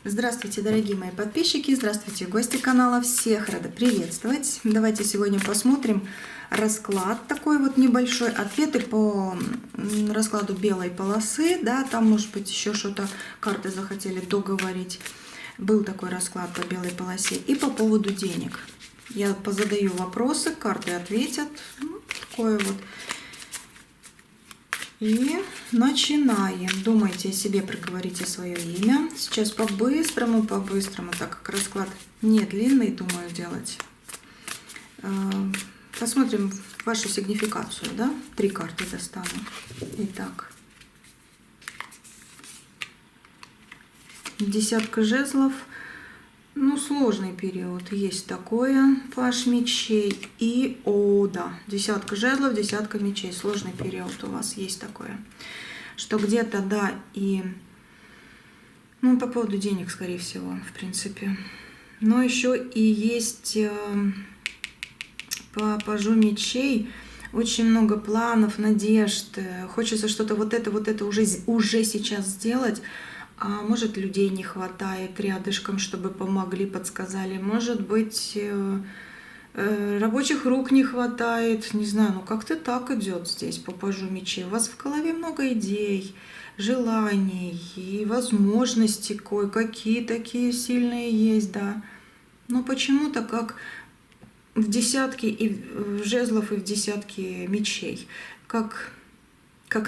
Здравствуйте, дорогие мои подписчики, здравствуйте, гости канала, всех рада приветствовать. Давайте сегодня посмотрим расклад такой вот небольшой, ответы по раскладу белой полосы, да, там может быть еще что-то карты захотели договорить. Был такой расклад по белой полосе и по поводу денег. Я позадаю вопросы, карты ответят, такое вот. И начинаем. Думайте о себе, проговорите свое имя. Сейчас по-быстрому, так как расклад не длинный, думаю, делать. Посмотрим вашу сигнификацию, да? 3 карты достану. Итак. Десятка жезлов. Ну, сложный период. Есть такое. Паж мечей. И, да, десятка жезлов, десятка мечей. Сложный период у вас есть такое. Что где-то, да, и... Ну, по поводу денег, скорее всего, в принципе. Но еще и есть по пажу мечей очень много планов, надежд. Хочется что-то вот это уже сейчас сделать. А может, людей не хватает рядышком, чтобы помогли, подсказали. Может быть, рабочих рук не хватает. Не знаю, ну как-то так идет здесь по пажу мечей. У вас в голове много идей, желаний и возможностей кое-какие такие сильные есть, да. Но почему-то как в десятке и в жезлов и в десятке мечей, как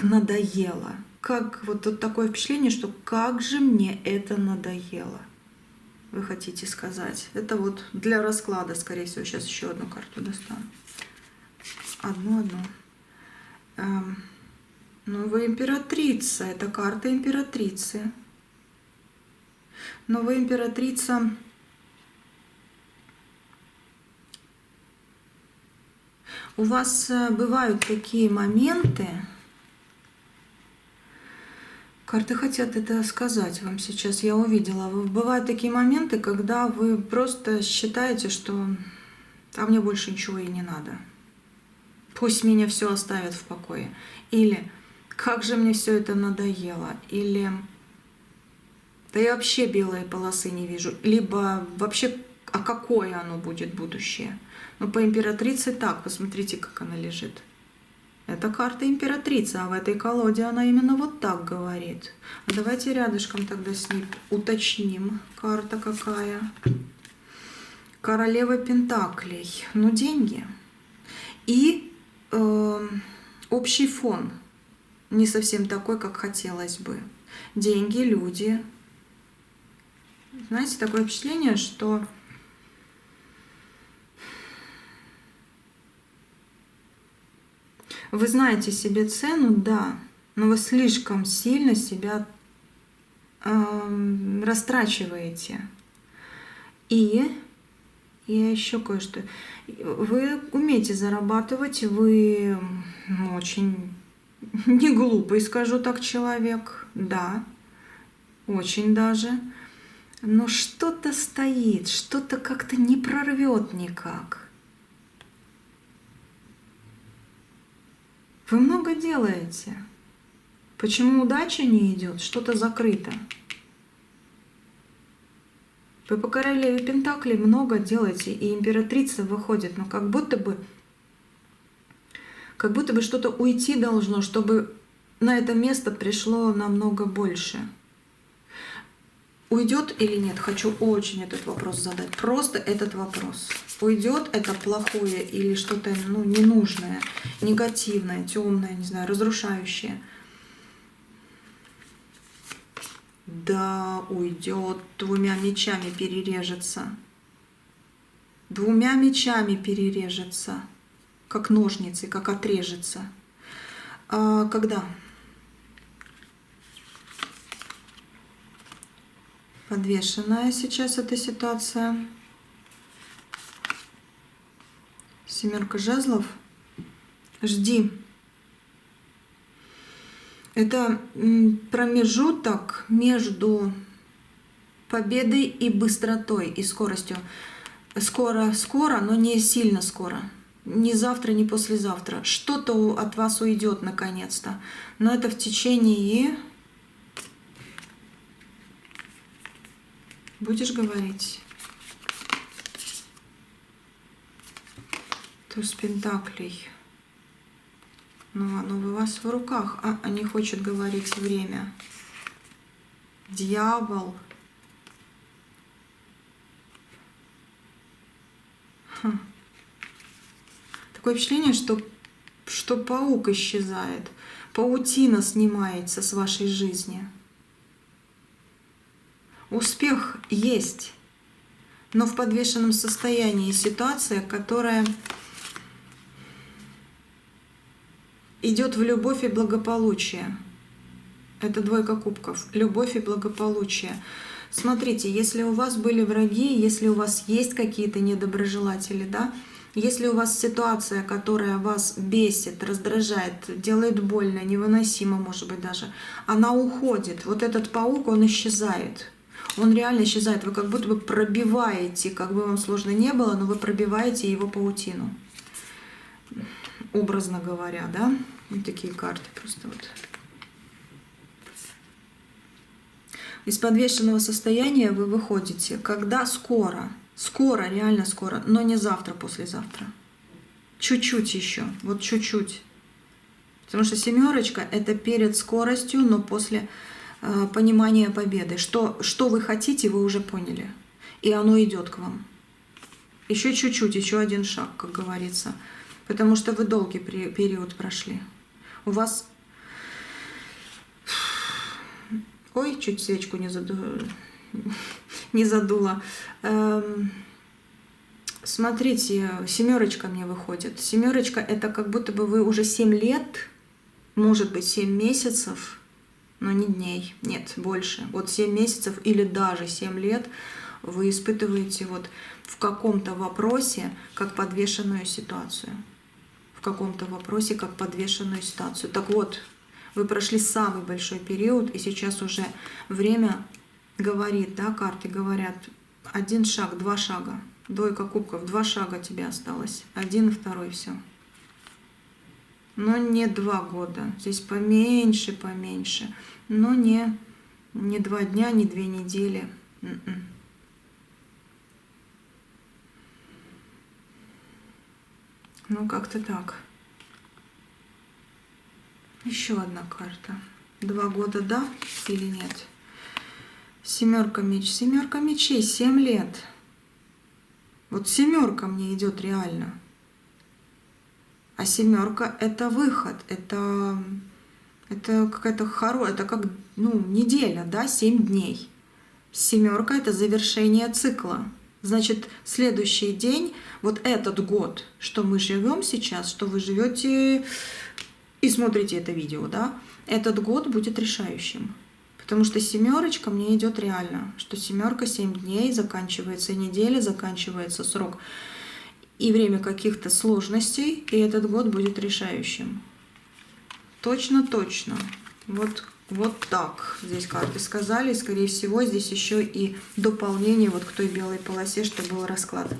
надоело. Как вот тут такое впечатление, что как же мне это надоело. Вы хотите сказать. Это вот для расклада, скорее всего. Сейчас еще одну карту достану. Одну. Ну, вы императрица. Это карта императрицы. Но вы императрица... У вас бывают такие моменты... Карты хотят это сказать вам сейчас, я увидела. Бывают такие моменты, когда вы просто считаете, что а мне больше ничего и не надо. Пусть меня все оставят в покое. Или как же мне все это надоело. Или да я вообще белой полосы не вижу. Либо вообще, а какое оно будет будущее. Но по императрице так, посмотрите, как она лежит. Это карта императрицы, а в этой колоде она именно вот так говорит. Давайте рядышком тогда с ней уточним, карта какая. Королева пентаклей. Ну, деньги. И общий фон не совсем такой, как хотелось бы. Деньги, люди. Знаете, такое впечатление, что... Вы знаете себе цену, да, но вы слишком сильно себя растрачиваете. И еще кое-что. Вы умеете зарабатывать, вы очень не глупый, скажу так, человек, да, очень даже. Но что-то стоит, что-то как-то не прорвет никак. Вы много делаете. Почему удача не идет? Что-то закрыто. Вы по королеве пентаклей много делаете, и императрица выходит, но как будто бы что-то уйти должно, чтобы на это место пришло намного больше. Уйдет или нет? Хочу очень этот вопрос задать. Просто этот вопрос. Уйдет это плохое или что-то ненужное, негативное, темное, не знаю, разрушающее? Да, уйдет. 2 мечами перережется. 2 мечами перережется. Как ножницы, как отрежется. А когда? Подвешенная сейчас эта ситуация. 7 жезлов. Жди. Это промежуток между победой и быстротой, и скоростью. Скоро, но не сильно скоро. Ни завтра, ни послезавтра. Что-то от вас уйдет наконец-то. Но это в течение... Будешь говорить? Туз пентаклей. Ну, оно у вас в руках, а не хочет говорить время. Дьявол. Такое впечатление, что паук исчезает. Паутина снимается с вашей жизни. Успех есть, но в подвешенном состоянии ситуация, которая идет в любовь и благополучие. Это двойка кубков. Любовь и благополучие. Смотрите, если у вас были враги, если у вас есть какие-то недоброжелатели, да, если у вас ситуация, которая вас бесит, раздражает, делает больно, невыносимо, может быть, даже, она уходит. Вот этот паук, он исчезает. Он реально исчезает. Вы как будто бы пробиваете, как бы вам сложно не было, но вы пробиваете его паутину. Образно говоря, да? Вот такие карты просто вот. Из подвешенного состояния вы выходите. Когда? Скоро. Скоро, реально скоро. Но не завтра, послезавтра. Чуть-чуть еще. Вот чуть-чуть. Потому что семерочка — это перед скоростью, но после понимания победы. Что вы хотите, вы уже поняли. И оно идет к вам. Еще чуть-чуть, еще один шаг, как говорится. Потому что вы долгий период прошли. У вас... Ой, чуть свечку не задула. Смотрите, семерочка мне выходит. Семерочка — это как будто бы вы уже 7 лет, может быть 7 месяцев, но не дней, нет, больше. Вот 7 месяцев или даже 7 лет вы испытываете вот в каком-то вопросе как подвешенную ситуацию. В каком-то вопросе как подвешенную ситуацию. Так вот, вы прошли самый большой период, и сейчас уже время говорит, да, карты говорят, 1 шаг, 2 шага, двойка кубков, 2 шага тебе осталось, 1 и 2, все. Но не 2 года, здесь поменьше, но не 2 дня, не 2 недели. Ну, как-то так. Еще одна карта. 2 года, да или нет? Семерка меч. Семерка мечей, 7 лет. Вот семерка мне идет реально. А семерка — это выход, это какая-то хорошая, это как, неделя, да, 7 дней. Семерка — это завершение цикла. Значит, следующий день, вот этот год, что мы живем сейчас, что вы живете и смотрите это видео, да, этот год будет решающим. Потому что семерочка мне идет реально, что семерка 7 дней, заканчивается неделя, заканчивается срок и время каких-то сложностей, и этот год будет решающим. Точно. Вот так здесь карты сказали. Скорее всего, здесь еще и дополнение вот к той белой полосе, что был расклад.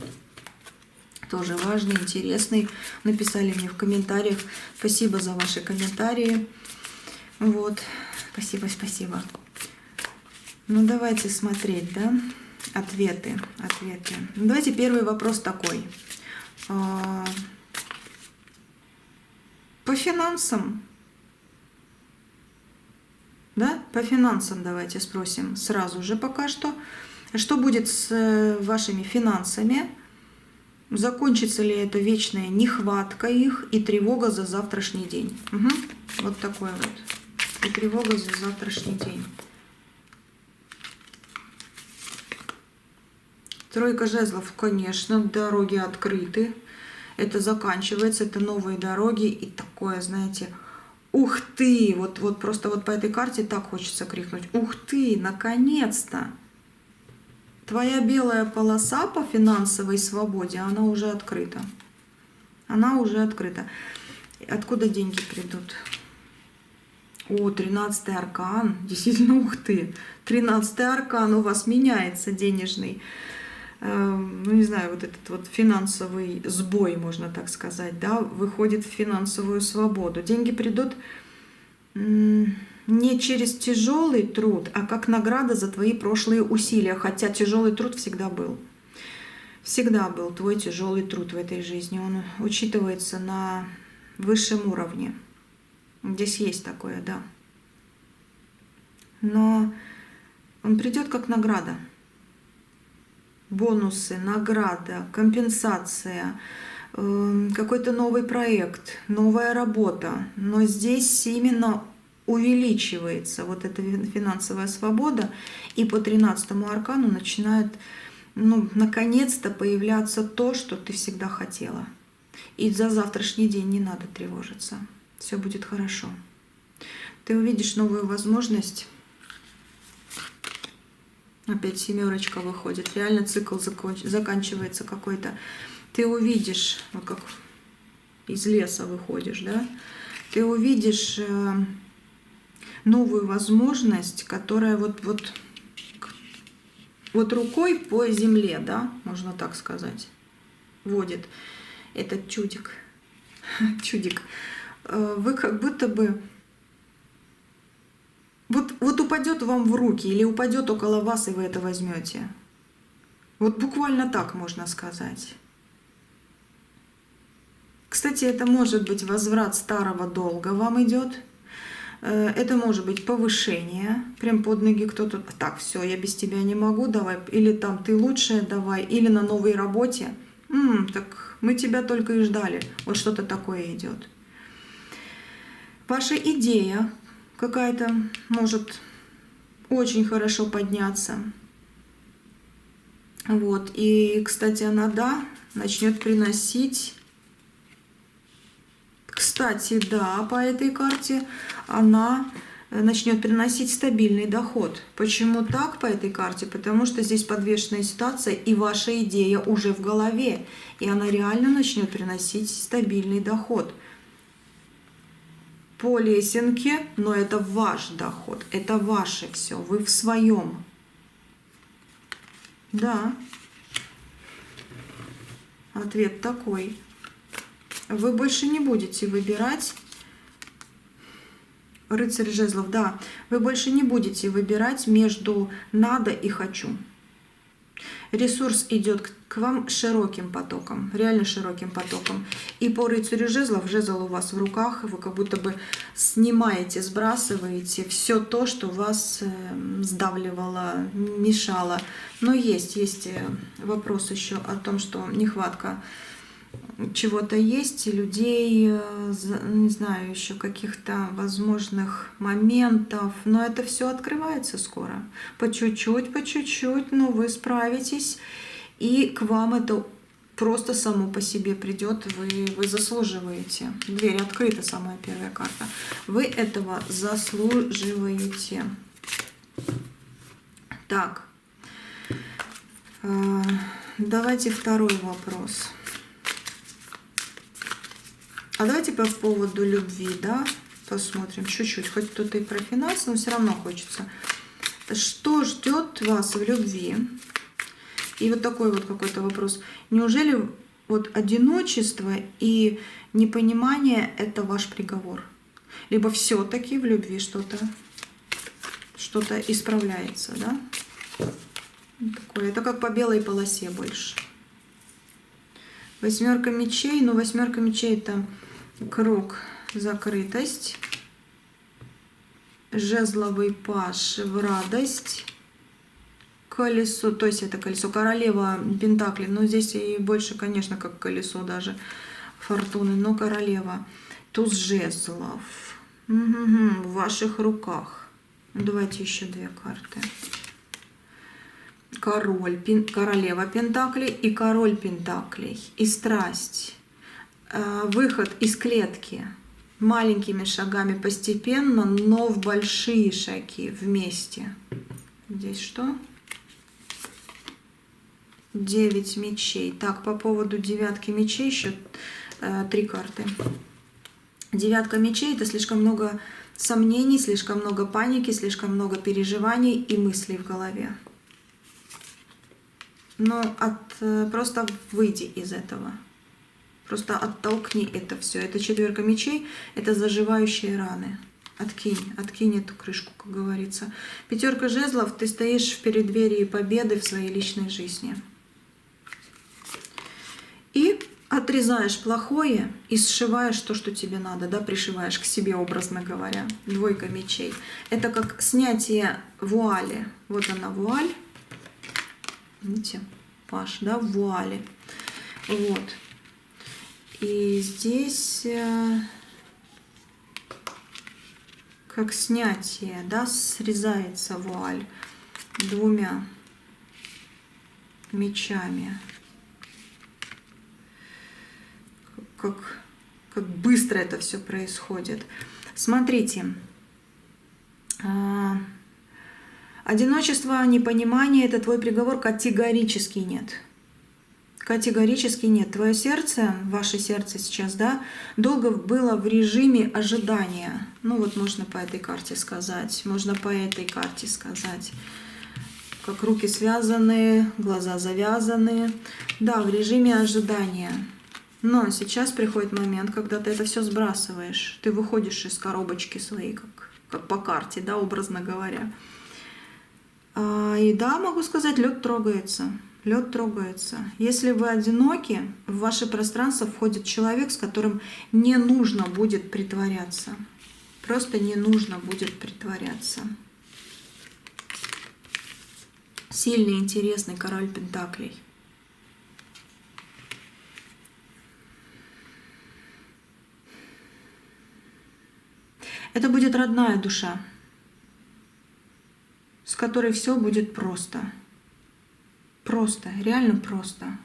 Тоже важный, интересный. Написали мне в комментариях. Спасибо за ваши комментарии. Вот. Спасибо. Ну, давайте смотреть, да, ответы. Давайте первый вопрос такой. По финансам. Да, по финансам давайте спросим сразу же пока что. Что будет с вашими финансами? Закончится ли это вечная нехватка их и тревога за завтрашний день? Угу. Вот такой вот. И тревога за завтрашний день. Тройка жезлов, конечно, дороги открыты. Это заканчивается, это новые дороги. И такое, знаете, ух ты! Вот просто вот по этой карте так хочется крикнуть. Ух ты! Наконец-то! Твоя белая полоса по финансовой свободе, она уже открыта. Она уже открыта. Откуда деньги придут? О, 13-й аркан. Действительно, ух ты! 13-й аркан у вас меняется денежный. Ну, не знаю, вот этот вот финансовый сбой, можно так сказать, да, выходит в финансовую свободу. Деньги придут не через тяжелый труд, а как награда за твои прошлые усилия. Хотя тяжелый труд всегда был. Всегда был твой тяжелый труд в этой жизни. Он учитывается на высшем уровне. Здесь есть такое, да. Но он придет как награда. Бонусы, награда, компенсация, какой-то новый проект, новая работа. Но здесь именно увеличивается вот эта финансовая свобода, и по 13-му аркану начинает, наконец-то появляться то, что ты всегда хотела. И за завтрашний день не надо тревожиться. Все будет хорошо. Ты увидишь новую возможность. Опять семерочка выходит. Реально цикл заканчивается какой-то. Ты увидишь, вот как из леса выходишь, да? Ты увидишь новую возможность, которая вот рукой по земле, да, можно так сказать, водит этот чудик. Чудик. Вы как будто бы вот упадет вам в руки или упадет около вас, и вы это возьмете. Вот буквально так можно сказать. Кстати, это может быть возврат старого долга вам идет. Это может быть повышение. Прям под ноги кто-то. Так, все, я без тебя не могу, давай. Или там ты лучшая, давай. Или на новой работе. Так мы тебя только и ждали. Вот что-то такое идет. Ваша идея какая-то может очень хорошо подняться. Вот. И, кстати, она, да, начнет приносить... Кстати, да, по этой карте она начнет приносить стабильный доход. Почему так по этой карте? Потому что здесь подвешенная ситуация, и ваша идея уже в голове. И она реально начнет приносить стабильный доход. По лесенке, но это ваш доход, это ваше все, вы в своем. Да. Ответ такой. Вы больше не будете выбирать, рыцарь жезлов, да, вы больше не будете выбирать между надо и хочу. Ресурс идет к вам широким потоком, реально широким потоком. И по рыцарю жезлов, жезл у вас в руках, вы как будто бы снимаете, сбрасываете все то, что вас сдавливало, мешало. Но есть вопрос еще о том, что нехватка чего-то есть, людей, не знаю, еще каких-то возможных моментов, но это все открывается скоро. По чуть-чуть, но вы справитесь, и к вам это просто само по себе придет, вы заслуживаете. Дверь открыта, самая первая карта. Вы этого заслуживаете. Так, давайте второй вопрос. А давайте по поводу любви, да, посмотрим чуть-чуть. Хоть тут и про финансы, но все равно хочется. Что ждет вас в любви? И вот такой вот какой-то вопрос. Неужели вот одиночество и непонимание – это ваш приговор? Либо все-таки в любви что-то исправляется, да? Такое. Это как по белой полосе больше. Восьмерка мечей, но восьмерка мечей это круг, закрытость, жезловый паж в радость, колесо, то есть это колесо, королева пентаклей, но здесь и больше, конечно, как колесо даже фортуны, но королева, туз жезлов в ваших руках. Давайте еще две карты. Королева пентаклей и король пентаклей. И страсть. Выход из клетки. Маленькими шагами постепенно, но в большие шаги вместе. Здесь что? 9 мечей. Так, по поводу девятки мечей еще 3 карты. Девятка мечей — это слишком много сомнений, слишком много паники, слишком много переживаний и мыслей в голове. Но просто выйди из этого. Просто оттолкни это все. Это четверка мечей, это заживающие раны. Откинь эту крышку, как говорится. Пятерка жезлов, ты стоишь в преддверии победы в своей личной жизни. И отрезаешь плохое и сшиваешь то, что тебе надо, да, пришиваешь к себе, образно говоря. Двойка мечей. Это как снятие вуали. Вот она вуаль. Видите, паш, да, в вуале. Вот. И здесь как снятие, да, срезается вуаль двумя мечами. Как быстро это все происходит. Смотрите, одиночество, непонимание — это твой приговор? Категорически нет. Категорически нет. Твое сердце, ваше сердце сейчас, да, долго было в режиме ожидания. Ну вот можно по этой карте сказать, можно по этой карте сказать. Как руки связаны, глаза завязаны. Да, в режиме ожидания. Но сейчас приходит момент, когда ты это все сбрасываешь. Ты выходишь из коробочки своей, как по карте, да, образно говоря. И да, могу сказать, лед трогается. Лед трогается. Если вы одиноки, в ваше пространство входит человек, с которым не нужно будет притворяться. Просто не нужно будет притворяться. Сильный, интересный король пентаклей. Это будет родная душа, с которой все будет просто. Просто, реально просто.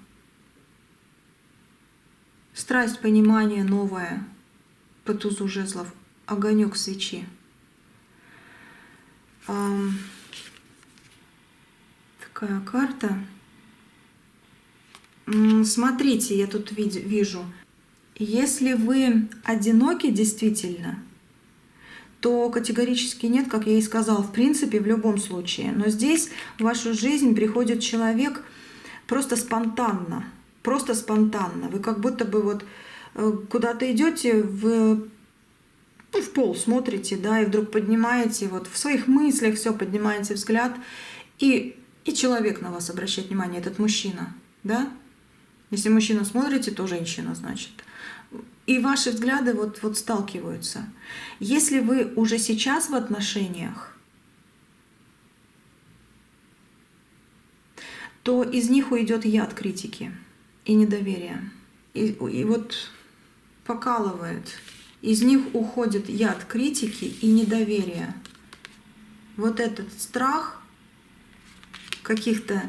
Страсть, понимание новое по тузу жезлов, огонек свечи. Такая карта. Смотрите, я тут вижу. Если вы одиноки действительно, то категорически нет, как я и сказала, в принципе, в любом случае. Но здесь в вашу жизнь приходит человек просто спонтанно. Просто спонтанно. Вы как будто бы вот куда-то идете, в пол смотрите, да, и вдруг поднимаете, вот в своих мыслях все поднимаете взгляд, и человек на вас обращает внимание, этот мужчина, да? Если мужчина смотрите, то женщина, значит. И ваши взгляды вот сталкиваются. Если вы уже сейчас в отношениях, то из них уйдет яд критики и недоверия. И вот покалывает. Из них уходит яд критики и недоверия. Вот этот страх каких-то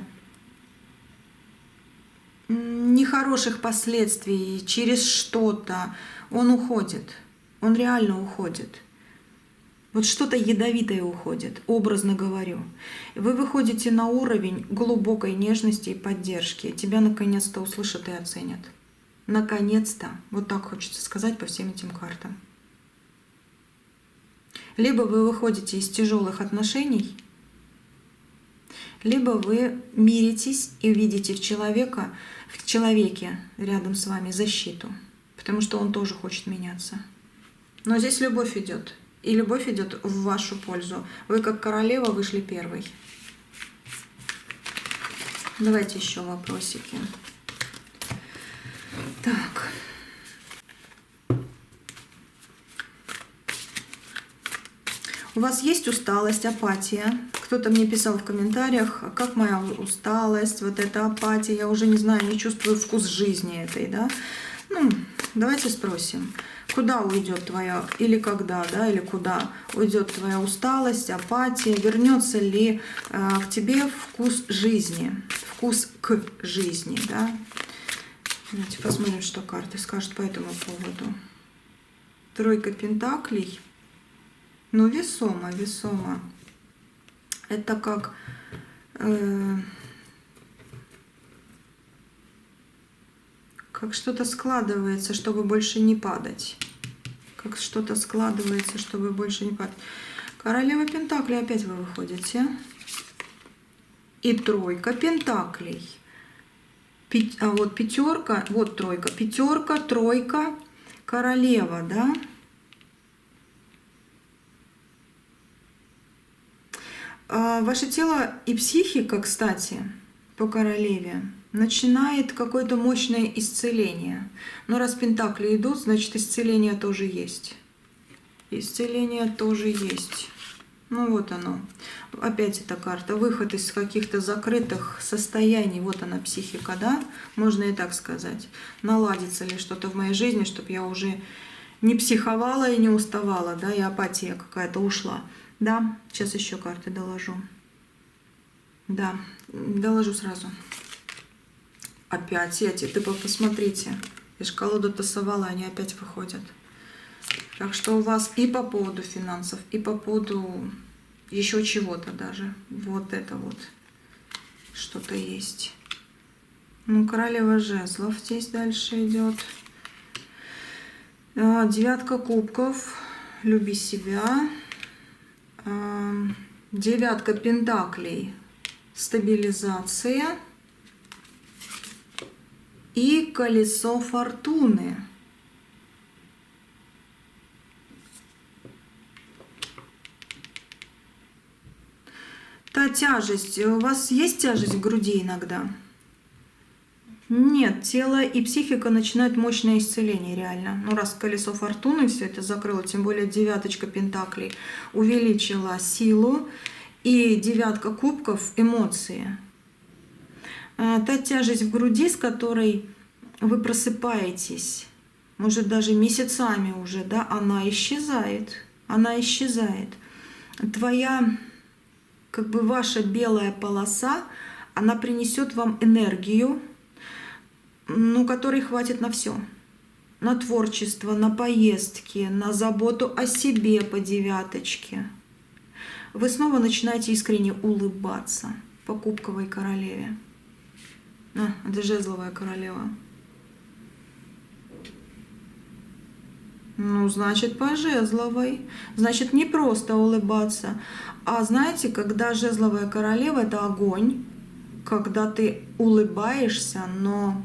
нехороших последствий через что-то, он уходит. Он реально уходит. Вот что-то ядовитое уходит, образно говорю. Вы выходите на уровень глубокой нежности и поддержки. Тебя наконец-то услышат и оценят. Наконец-то. Вот так хочется сказать по всем этим картам. Либо вы выходите из тяжелых отношений, либо вы миритесь и видите в человеке рядом с вами защиту, потому что он тоже хочет меняться. Но здесь любовь идет, и любовь идет в вашу пользу. Вы как королева вышли первой. Давайте еще вопросики. Так. У вас есть усталость, апатия? Кто-то мне писал в комментариях, как моя усталость, вот эта апатия, я уже не знаю, не чувствую вкус жизни этой, да? Ну, давайте спросим, куда уйдет твоя, или когда, да, или куда уйдет твоя усталость, апатия, вернется ли к тебе вкус жизни, вкус к жизни, да? Давайте посмотрим, что карты скажут по этому поводу. Тройка пентаклей. Ну, весомо, весомо. Это как что-то складывается, чтобы больше не падать. Как что-то складывается, чтобы больше не падать. Королева пентаклей, опять вы выходите. И тройка пентаклей. Вот пятерка, вот тройка. Пятерка, тройка, королева, да? Ваше тело и психика, кстати, по королеве, начинает какое-то мощное исцеление. Но раз пентакли идут, значит исцеление тоже есть. Исцеление тоже есть. Ну вот оно. Опять эта карта. Выход из каких-то закрытых состояний. Вот она, психика, да? Можно и так сказать. Наладится ли что-то в моей жизни, чтобы я уже не психовала и не уставала, да, и апатия какая-то ушла. Да, сейчас еще карты доложу. Да, доложу сразу. Опять эти, ты посмотрите. Я же колоду тасовала, они опять выходят. Так что у вас и по поводу финансов, и по поводу еще чего-то даже. Вот это вот что-то есть. Ну, королева жезлов здесь дальше идет. Девятка кубков. Люби себя. Девятка пентаклей. Стабилизация. И колесо фортуны. Та тяжесть. У вас есть тяжесть в груди иногда? Нет, тело и психика начинают мощное исцеление, реально. Ну, раз колесо фортуны все это закрыло, тем более девяточка пентаклей увеличила силу, и девятка кубков — эмоции. Та тяжесть в груди, с которой вы просыпаетесь, может даже месяцами уже, да, она исчезает. Она исчезает. Твоя, как бы ваша белая полоса, она принесет вам энергию, ну, которой хватит на все. На творчество, на поездки, на заботу о себе по девяточке. Вы снова начинаете искренне улыбаться по кубковой королеве. Это жезловая королева. Ну, значит, по жезловой. Значит, не просто улыбаться. А знаете, когда жезловая королева — это огонь, когда ты улыбаешься, но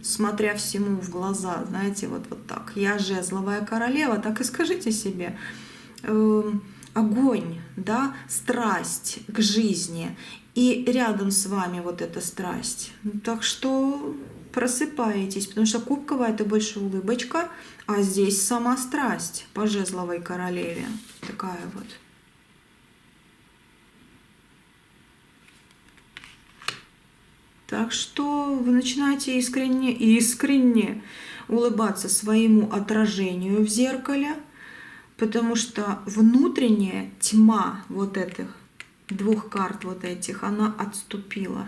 смотря всему в глаза, знаете, вот так. Я жезловая королева, так и скажите себе. Огонь, да, страсть к жизни. И рядом с вами вот эта страсть. Так что просыпаетесь, потому что кубковая — это больше улыбочка, а здесь сама страсть по жезловой королеве. Такая вот. Так что вы начинаете искренне улыбаться своему отражению в зеркале, потому что внутренняя тьма вот этих двух карт, вот этих, она отступила.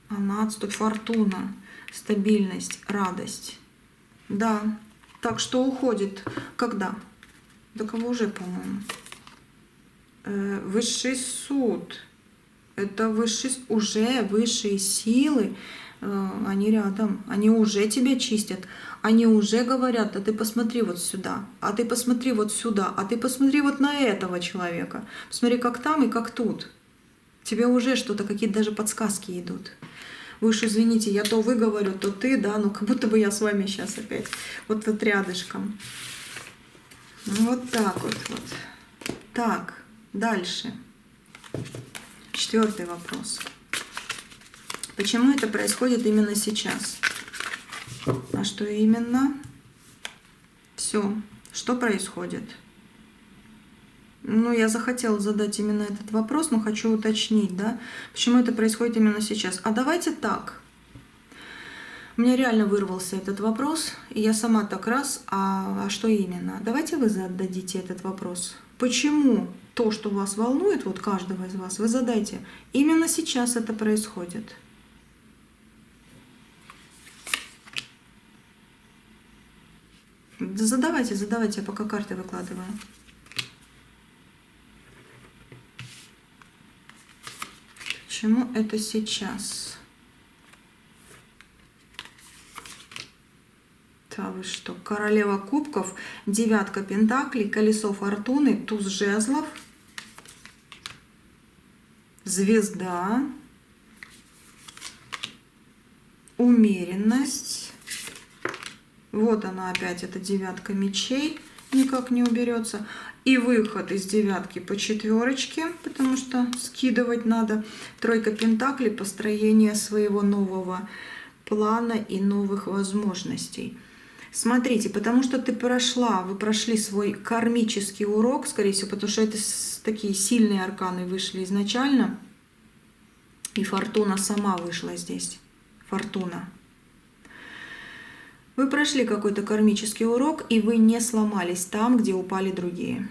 Она отступила. Фортуна, стабильность, радость. Да. Так что уходит. Когда? До кого уже, по-моему? Высший суд. Это уже высшие силы. Они рядом. Они уже тебя чистят. Они уже говорят: а ты посмотри вот сюда, а ты посмотри вот сюда, а ты посмотри вот на этого человека. Посмотри, как там и как тут. Тебе уже что-то, какие-то даже подсказки идут. Вы уж извините, я то вы говорю, то ты, да, ну как будто бы я с вами сейчас опять вот рядышком. Вот так вот. Так, дальше. 4-й вопрос. Почему это происходит именно сейчас? А что именно? Все. Что происходит? Ну, я захотела задать именно этот вопрос, но хочу уточнить, да, почему это происходит именно сейчас. А давайте так. У меня реально вырвался этот вопрос, и я сама так раз, а что именно? Давайте вы зададите этот вопрос. Почему то, что вас волнует, вот каждого из вас, вы задайте, именно сейчас это происходит? Задавайте, я пока карты выкладываю. Почему это сейчас? Да вы что? Королева кубков, девятка пентаклей, колесо фортуны, туз жезлов, звезда, умеренность. Вот она опять, эта девятка мечей. никак не уберется. И выход из девятки по четверочке, потому что скидывать надо. Тройка пентаклей, построение своего нового плана и новых возможностей. Смотрите, потому что вы прошли свой кармический урок, скорее всего, потому что это такие сильные арканы вышли изначально. И фортуна сама вышла здесь. Фортуна. Вы прошли какой-то кармический урок, и вы не сломались там, где упали другие.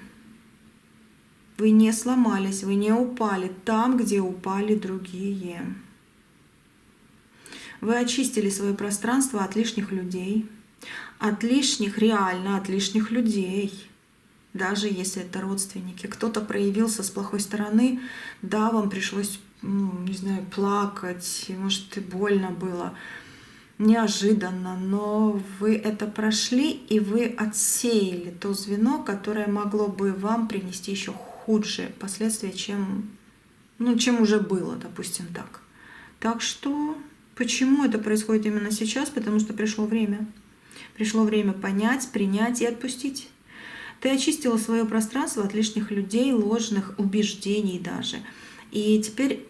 Вы не сломались, вы не упали там, где упали другие. Вы очистили свое пространство от лишних людей, реально от лишних людей. Даже если это родственники. Кто-то проявился с плохой стороны, да, вам пришлось, не знаю, плакать, может, и больно было. Неожиданно, но вы это прошли, и вы отсеяли то звено, которое могло бы вам принести еще худшие последствия, чем уже было, допустим, так. Так что, почему это происходит именно сейчас? Потому что пришло время. Пришло время понять, принять и отпустить. Ты очистила свое пространство от лишних людей, ложных убеждений даже. И теперь,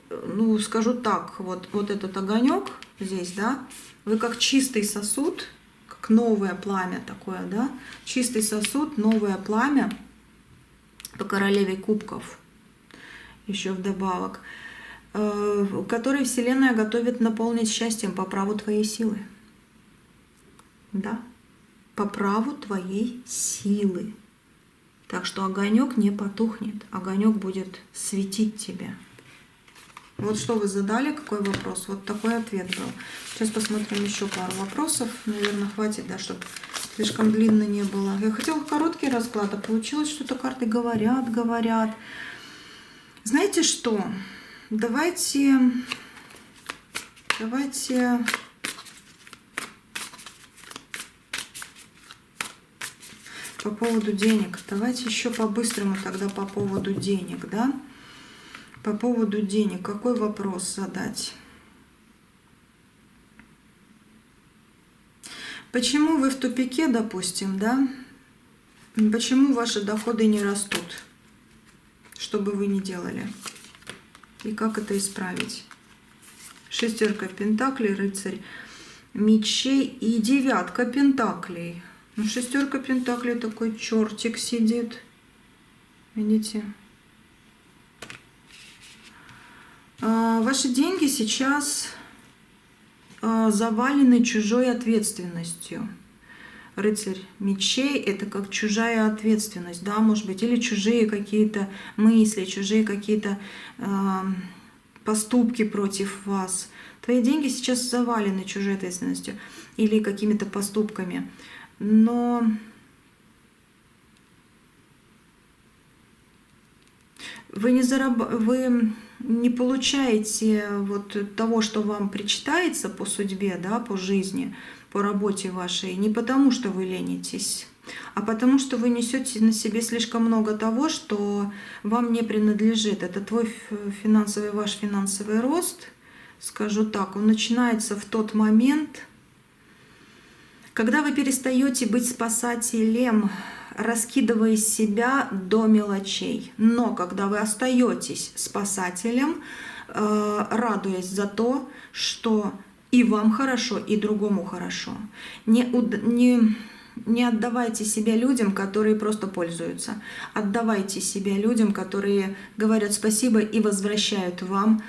скажу так, вот этот огонек здесь, да, вы как чистый сосуд, как новое пламя такое, да, чистый сосуд, новое пламя по королеве кубков, еще вдобавок, который Вселенная готовит наполнить счастьем по праву твоей силы. Да, по праву твоей силы. Так что огонек не потухнет, огонек будет светить тебя. Вот что вы задали, какой вопрос? Вот такой ответ был. Сейчас посмотрим еще пару вопросов. Наверное, хватит, да, чтобы слишком длинно не было. Я хотела короткий расклад, а получилось, что-то карты говорят. Знаете что? Давайте по поводу денег. Давайте еще по-быстрому тогда по поводу денег, да? По поводу денег. Какой вопрос задать? Почему вы в тупике, допустим, да? Почему ваши доходы не растут? Что бы вы ни делали? И как это исправить? Шестерка пентаклей, рыцарь мечей и девятка пентаклей. Шестерка пентаклей, такой чертик сидит. Видите? Ваши деньги сейчас завалены чужой ответственностью. Рыцарь мечей — это как чужая ответственность, да, может быть, или чужие какие-то мысли, чужие какие-то поступки против вас. Твои деньги сейчас завалены чужой ответственностью или какими-то поступками. Но вы не получаете вот того, что вам причитается по судьбе, да, по жизни, по работе вашей, не потому, что вы ленитесь, а потому, что вы несете на себе слишком много того, что вам не принадлежит. Это ваш финансовый рост, скажу так, он начинается в тот момент, когда вы перестаете быть спасателем, раскидывая себя до мелочей. Но когда вы остаетесь спасателем, радуясь за то, что и вам хорошо, и другому хорошо. Не отдавайте себя людям, которые просто пользуются. Отдавайте себя людям, которые говорят спасибо и возвращают вам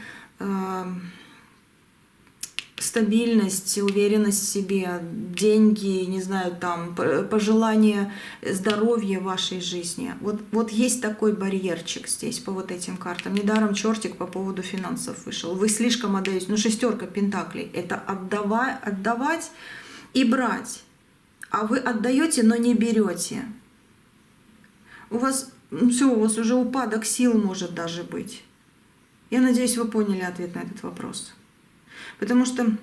стабильность, уверенность в себе, деньги, не знаю, там, пожелание здоровья в вашей жизни. Вот есть такой барьерчик здесь по вот этим картам. Недаром чертик по поводу финансов вышел. Вы слишком отдаете. шестерка пентаклей — это отдавать и брать. А вы отдаете, но не берете. У вас уже упадок сил может даже быть. Я надеюсь, вы поняли ответ на этот вопрос. Потому что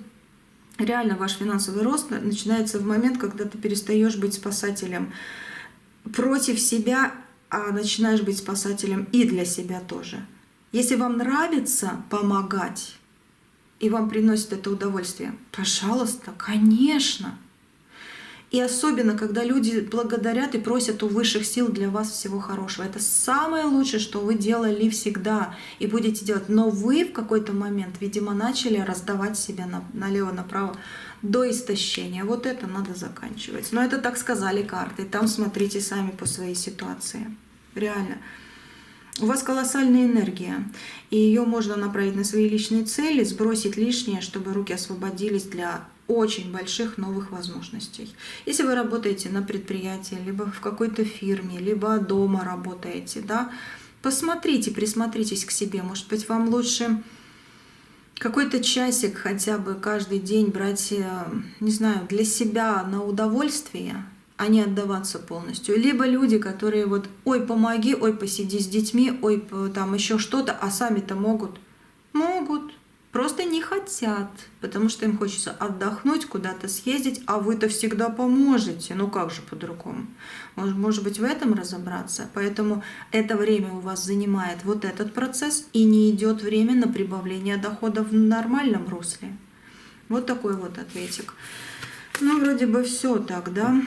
реально ваш финансовый рост начинается в момент, когда ты перестаешь быть спасателем против себя, а начинаешь быть спасателем и для себя тоже. Если вам нравится помогать, и вам приносит это удовольствие, пожалуйста, конечно. И особенно, когда люди благодарят и просят у высших сил для вас всего хорошего. Это самое лучшее, что вы делали всегда и будете делать. Но вы в какой-то момент, видимо, начали раздавать себя налево-направо до истощения. Вот это надо заканчивать. Но это так сказали карты. Там смотрите сами по своей ситуации. Реально. У вас колоссальная энергия, и ее можно направить на свои личные цели, сбросить лишнее, чтобы руки освободились для очень больших новых возможностей. Если вы работаете на предприятии, либо в какой-то фирме, либо дома работаете, да, посмотрите, присмотритесь к себе. Может быть, вам лучше какой-то часик хотя бы каждый день брать, не знаю, для себя на удовольствие, а не отдаваться полностью. Либо люди, которые вот, ой, помоги, ой, посиди с детьми, ой, там еще что-то, а сами-то могут. Могут. Просто не хотят, потому что им хочется отдохнуть, куда-то съездить, а вы-то всегда поможете. Ну как же по-другому? Может быть, в этом разобраться? Поэтому это время у вас занимает вот этот процесс, и не идет время на прибавление доходов в нормальном русле. Вот такой вот ответик. Ну, вроде бы все так, да?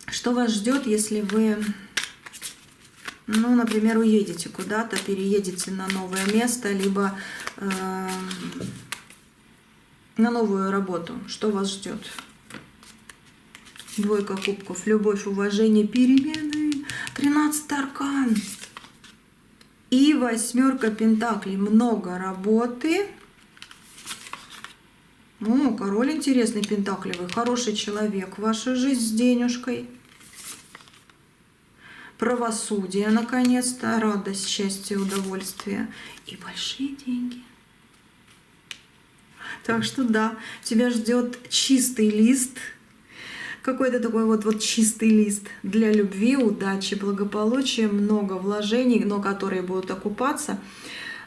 Что вас ждет, если вы, ну, например, уедете куда-то, переедете на новое место, либо на новую работу? Что вас ждет? Двойка кубков, любовь, уважение, перемены, 13-й аркан и 8 пентаклей, много работы. Ну, король интересный, пентаклевый, хороший человек, ваша жизнь с денежкой. Правосудие, наконец-то, радость, счастье, удовольствие и большие деньги. Так что да, тебя ждет чистый лист, какой-то такой вот чистый лист для любви, удачи, благополучия, много вложений, но которые будут окупаться.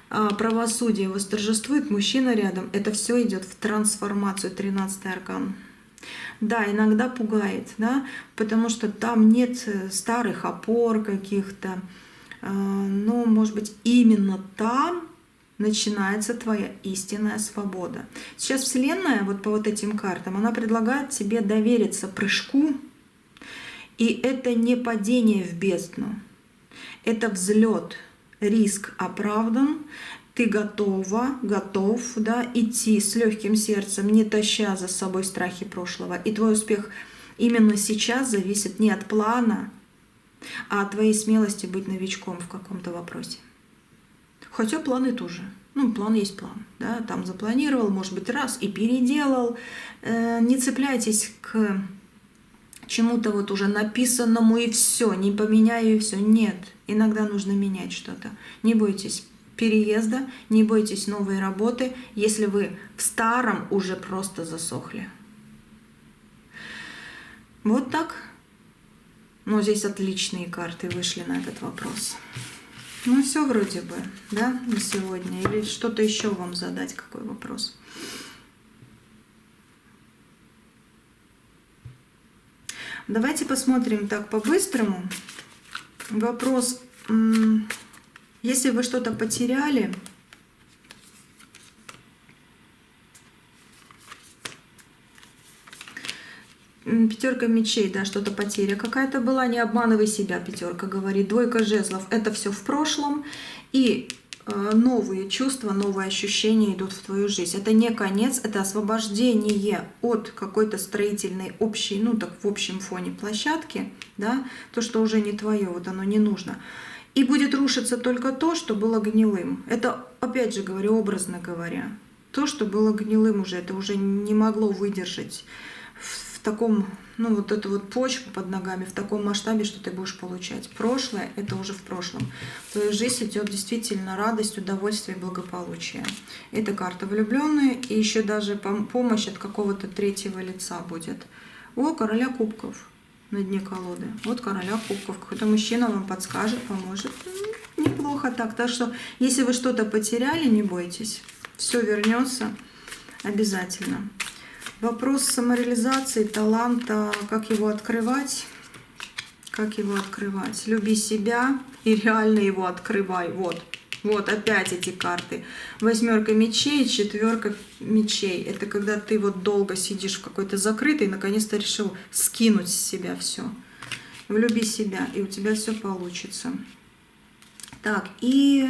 Правосудие восторжествует, мужчина рядом. Это все идет в трансформацию, 13-й аркан. Да, иногда пугает, да, потому что там нет старых опор каких-то. Но, может быть, именно там начинается твоя истинная свобода. Сейчас Вселенная, вот по вот этим картам, она предлагает тебе довериться прыжку, и это не падение в бездну, это взлет, риск оправдан, ты готов, да, идти с легким сердцем, не таща за собой страхи прошлого. И твой успех именно сейчас зависит не от плана, а от твоей смелости быть новичком в каком-то вопросе. Хотя планы тоже. Ну, план есть план. Да? Там запланировал, может быть, раз и переделал. Не цепляйтесь к чему-то вот уже написанному и все, не поменяю и все. Нет, иногда нужно менять что-то. Не бойтесь переезда, не бойтесь новой работы, если вы в старом уже просто засохли. Вот так. Ну, здесь отличные карты вышли на этот вопрос. Ну, все вроде бы, да, на сегодня. Или что-то еще вам задать, какой вопрос? Давайте посмотрим так по-быстрому. Вопрос, если вы что-то потеряли, пятерка мечей, да, что-то потеря какая-то была, не обманывай себя, пятерка говорит. Двойка жезлов, это все в прошлом, и новые чувства, новые ощущения идут в твою жизнь. Это не конец, это освобождение от какой-то строительной общей, ну так в общем фоне площадки, да, то, что уже не твое, вот оно не нужно. И будет рушиться только то, что было гнилым. Это, опять же говорю, образно говоря, то, что было гнилым уже, это уже не могло выдержать в таком, ну вот эту вот почву под ногами в таком масштабе, что ты будешь получать. Прошлое — это уже в прошлом. В твою жизнь идет действительно радость, удовольствие, благополучие. Это карта влюбленные, и еще даже помощь от какого-то третьего лица будет. О, короля кубков на дне колоды. Вот короля кубков. Какой-то мужчина вам подскажет, поможет. Неплохо так. Так что, если вы что-то потеряли, не бойтесь. Все вернется обязательно. Вопрос самореализации, таланта, как его открывать? Как его открывать? Люби себя и реально его открывай. Вот. Вот опять эти карты. 8 мечей, 4 мечей. Это когда ты вот долго сидишь в какой-то закрытой и наконец-то решил скинуть с себя все. Влюби себя, и у тебя все получится. Так, и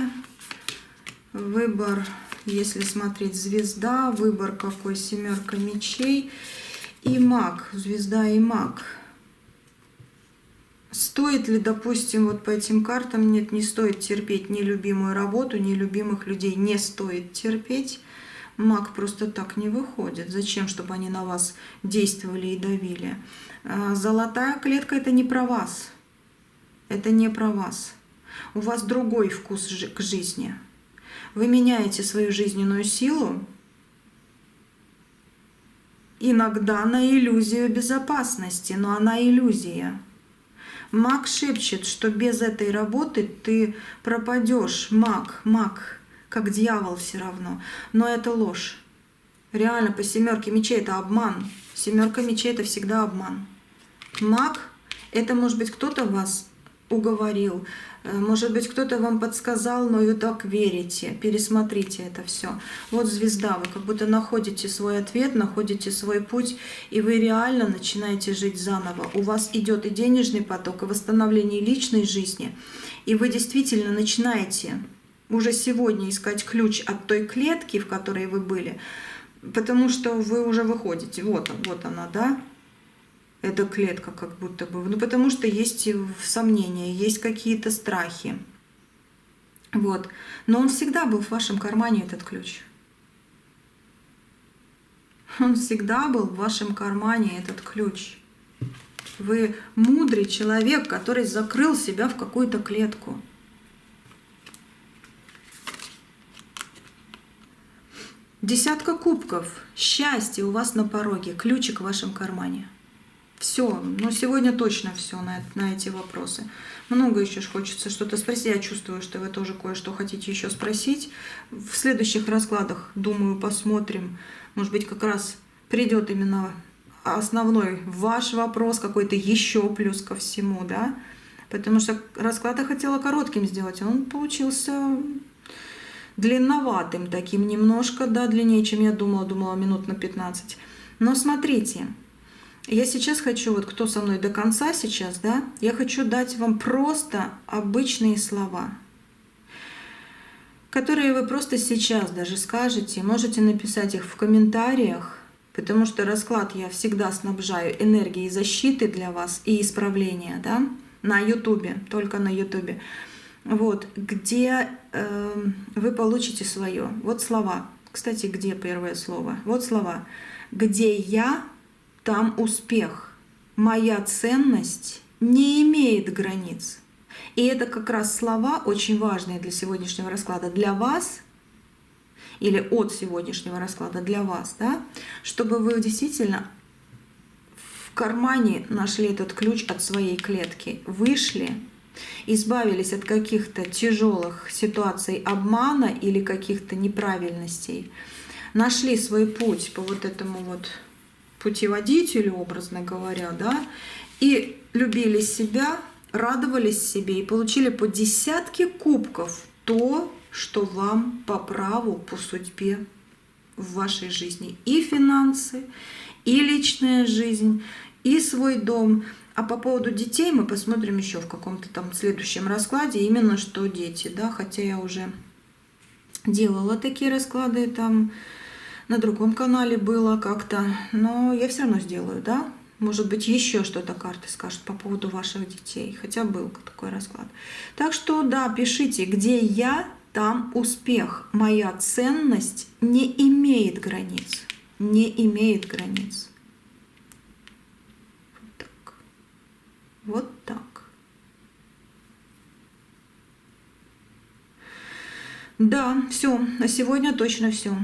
выбор, если смотреть звезда, выбор какой? 7 мечей и маг. Звезда и маг. Стоит ли, допустим, вот по этим картам, нет, не стоит терпеть нелюбимую работу, нелюбимых людей не стоит терпеть. Маг просто так не выходит. Зачем, чтобы они на вас действовали и давили? Золотая клетка — это не про вас. Это не про вас. У вас другой вкус к жизни. Вы меняете свою жизненную силу иногда на иллюзию безопасности, но она иллюзия. Маг шепчет, что без этой работы ты пропадешь. Маг, как дьявол все равно. Но это ложь. Реально, по 7 мечей это обман. 7 мечей это всегда обман. Маг — это, может быть, кто-то вас уговорил, может быть, кто-то вам подсказал, но вы так верите. Пересмотрите это все. Вот звезда, вы как будто находите свой ответ, находите свой путь, и вы реально начинаете жить заново. У вас идет и денежный поток, и восстановление личной жизни, и вы действительно начинаете уже сегодня искать ключ от той клетки, в которой вы были, потому что вы уже выходите. Вот она, да? Эта клетка как будто бы. Ну, потому что есть сомнения, есть какие-то страхи. Вот. Но он всегда был в вашем кармане, этот ключ. Он всегда был в вашем кармане, этот ключ. Вы мудрый человек, который закрыл себя в какую-то клетку. Десятка кубков. Счастье у вас на пороге. Ключик в вашем кармане. Все, ну сегодня точно все на эти вопросы. Много еще хочется что-то спросить. Я чувствую, что вы тоже кое-что хотите еще спросить. В следующих раскладах, думаю, посмотрим. Может быть, как раз придет именно основной ваш вопрос, какой-то еще плюс ко всему, да? Потому что расклад я хотела коротким сделать, он получился длинноватым таким немножко, да, длиннее, чем я думала минут на 15. Но смотрите. Я сейчас хочу, вот кто со мной до конца сейчас, да, я хочу дать вам просто обычные слова, которые вы просто сейчас даже скажете, можете написать их в комментариях, потому что расклад я всегда снабжаю энергией защиты для вас и исправления, да, на Ютубе, только на Ютубе, вот, где вы получите свое. Вот слова. Кстати, где первое слово? Вот слова. Где я, там успех. Моя ценность не имеет границ. И это как раз слова очень важные для сегодняшнего расклада. Для вас, или от сегодняшнего расклада для вас, да, чтобы вы действительно в кармане нашли этот ключ от своей клетки, вышли, избавились от каких-то тяжелых ситуаций обмана или каких-то неправильностей, нашли свой путь по вот этому вот путеводителю, образно говоря, да, и любили себя, радовались себе и получили по 10 кубков то, что вам по праву, по судьбе в вашей жизни. И финансы, и личная жизнь, и свой дом. А по поводу детей мы посмотрим еще в каком-то там следующем раскладе, именно что дети, да, хотя я уже делала такие расклады там, на другом канале было как-то, но я все равно сделаю, да? Может быть, еще что-то карты скажут по поводу ваших детей, хотя был такой расклад. Так что, да, пишите, где я, там успех. Моя ценность не имеет границ. Не имеет границ. Вот так. Вот так. Да, все. На сегодня точно все.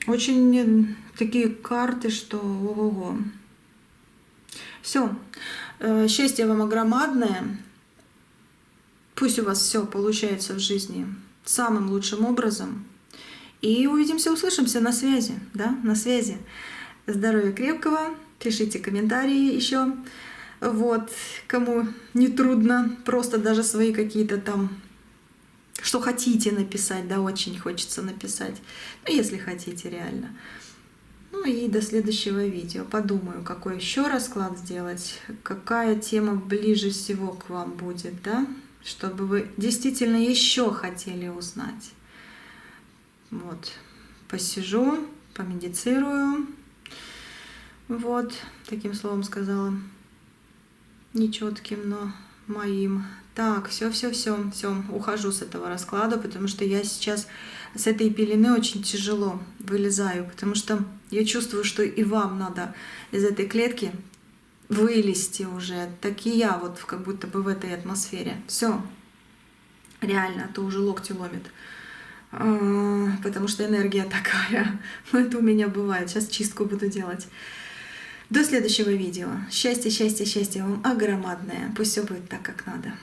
Очень такие карты, что ого-го. Все. Счастье вам огромадное. Пусть у вас все получается в жизни самым лучшим образом. И увидимся, услышимся на связи. Да, на связи. Здоровья крепкого. Пишите комментарии еще. Вот. Кому не трудно, просто даже свои какие-то там что хотите написать, да, очень хочется написать, ну, если хотите реально. Ну и до следующего видео. Подумаю, какой еще расклад сделать, какая тема ближе всего к вам будет, да, чтобы вы действительно еще хотели узнать. Вот, посижу, помедитирую, вот, таким словом сказала, нечетким, но моим. Так, все, ухожу с этого расклада, потому что я сейчас с этой пелены очень тяжело вылезаю, потому что я чувствую, что и вам надо из этой клетки вылезти уже. Так и я вот как будто бы в этой атмосфере. Все, реально, а то уже локти ломит. Потому что энергия такая. Это у меня бывает. Сейчас чистку буду делать. До следующего видео. Счастья, счастья, счастья вам огромадное. Пусть все будет так, как надо.